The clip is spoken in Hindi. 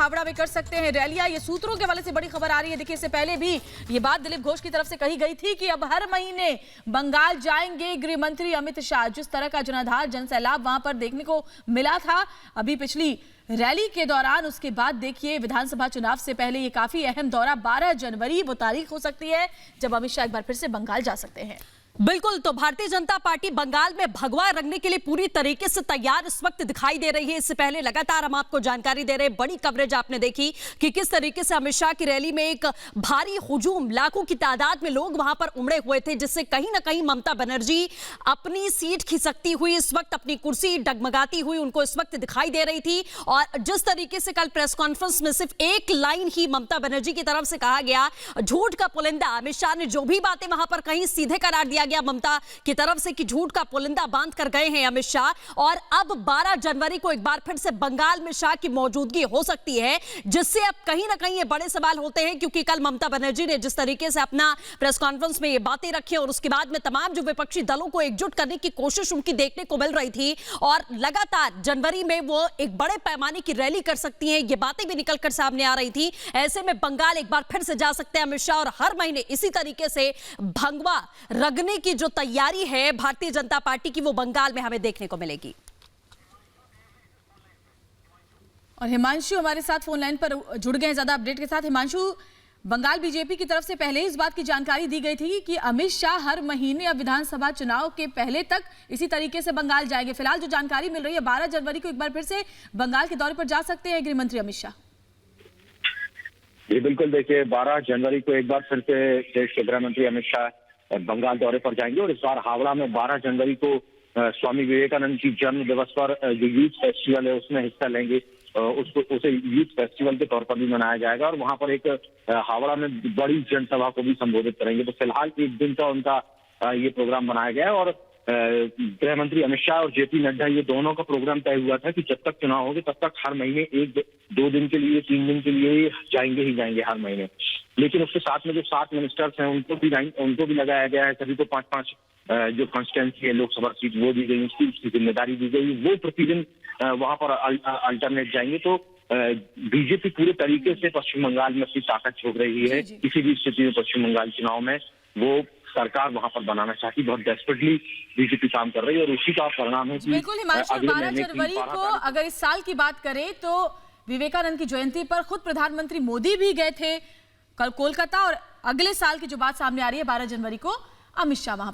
हावड़ा में कर सकते हैं रैलियां। ये सूत्रों के हवाले से बड़ी खबर आ रही है। देखिए, इससे पहले भी ये बात दिलीप घोष की तरफ से कही गई थी कि अब हर महीने बंगाल जाएंगे गृह मंत्री अमित शाह। जिस तरह का जनाधार जनसैलाब वहां पर देखने को मिला था अभी पिछली रैली के दौरान, उसके बाद देखिए विधानसभा चुनाव से पहले ये काफी अहम दौरा 12 जनवरी वो तारीख हो सकती है जब अमित शाह एक बार फिर से बंगाल जा सकते हैं। बिल्कुल, तो भारतीय जनता पार्टी बंगाल में भगवा रंगने के लिए पूरी तरीके से तैयार इस वक्त दिखाई दे रही है। इससे पहले लगातार हम आपको जानकारी दे रहे हैं, बड़ी कवरेज आपने देखी कि किस तरीके से अमित शाह की रैली में एक भारी हुजूम, लाखों की तादाद में लोग वहां पर उमड़े हुए थे, जिससे कहीं ना कहीं ममता बनर्जी अपनी सीट खिसकती हुई, इस वक्त अपनी कुर्सी डगमगाती हुई उनको इस वक्त दिखाई दे रही थी। और जिस तरीके से कल प्रेस कॉन्फ्रेंस में सिर्फ एक लाइन ही ममता बनर्जी की तरफ से कहा गया, झूठ का पुलिंदा, अमित शाह ने जो भी बातें वहां पर कहीं सीधे करार दिया गया ममता की तरफ से कि झूठ का पुलिंदा बांध कर गए हैं अमित शाह। और अब 12 जनवरी को एक बार फिर से बंगाल में शाह की मौजूदगी हो सकती है, जिससे अब कहीं ना कहीं ये बड़े सवाल होते हैं, क्योंकि कल ममता बनर्जी ने जिस तरीके से अपना प्रेस कॉन्फ्रेंस में ये बातें रखी और उसके बाद में तमाम जो विपक्षी दलों को एकजुट करने की कोशिश उनकी देखने को मिल रही थी और लगातार जनवरी में वो एक बड़े पैमाने की रैली कर सकती हैं, ये बातें भी निकलकर सामने आ रही थी। ऐसे में बंगाल एक बार फिर से जा सकते हैं अमित शाह और हर महीने इसी तरीके से भगवा रगने की जो तैयारी है भारतीय जनता पार्टी की, वो बंगाल में हमें देखने को मिलेगी। और हिमांशु हमारे साथ फोन लाइन पर जुड़ गए हैं ज्यादा अपडेट के साथ। हिमांशु, बंगाल बीजेपी की तरफ से पहले इस बात की जानकारी दी गई थी कि अमित शाह हर महीने अब विधानसभा चुनाव के पहले तक इसी तरीके से बंगाल जाएंगे। फिलहाल जो जानकारी मिल रही है 12 जनवरी को एक बार फिर से बंगाल के दौरे पर जा सकते हैं गृह मंत्री अमित शाह। जी बिल्कुल, देखिए 12 जनवरी को एक बार फिर से देश के गृह मंत्री अमित शाह बंगाल दौरे पर जाएंगे और इस बार हावड़ा में 12 जनवरी को स्वामी विवेकानंद की जन्म दिवस पर जो यूथ फेस्टिवल है उसमें हिस्सा लेंगे। उसे यूथ फेस्टिवल के तौर पर भी मनाया जाएगा और वहां पर एक हावड़ा में बड़ी जनसभा को भी संबोधित करेंगे। तो फिलहाल एक दिन का उनका ये प्रोग्राम बनाया गया है और गृह मंत्री अमित शाह और जेपी नड्डा, ये दोनों का प्रोग्राम तय हुआ था कि जब तक चुनाव होंगे तब तक हर महीने 1-2 दिन के लिए, 3 दिन के लिए जाएंगे ही जाएंगे हर महीने। लेकिन उसके साथ में जो 7 मिनिस्टर्स हैं उनको भी लगाया गया है। सभी को 5-5 जो कॉन्स्टिट्यूंसी है लोकसभा सीट वो दी गई, उसकी जिम्मेदारी दी गई। वो प्रतिदिन वहां पर अल्टरनेट जाएंगे। तो बीजेपी पूरे तरीके से पश्चिम बंगाल में अपनी ताकत झोंक रही है। किसी भी स्थिति में पश्चिम बंगाल चुनाव में वो सरकार वहां पर बनाना चाहती, बहुत डेस्परेटली बीजेपी काम कर रही है और उसी का परिणाम है कि बिल्कुल हिमांशु, 12 जनवरी को अगर इस साल की बात करें तो विवेकानंद की जयंती पर खुद प्रधानमंत्री मोदी भी गए थे कल कोलकाता और अगले साल की जो बात सामने आ रही है 12 जनवरी को अमित शाह वहां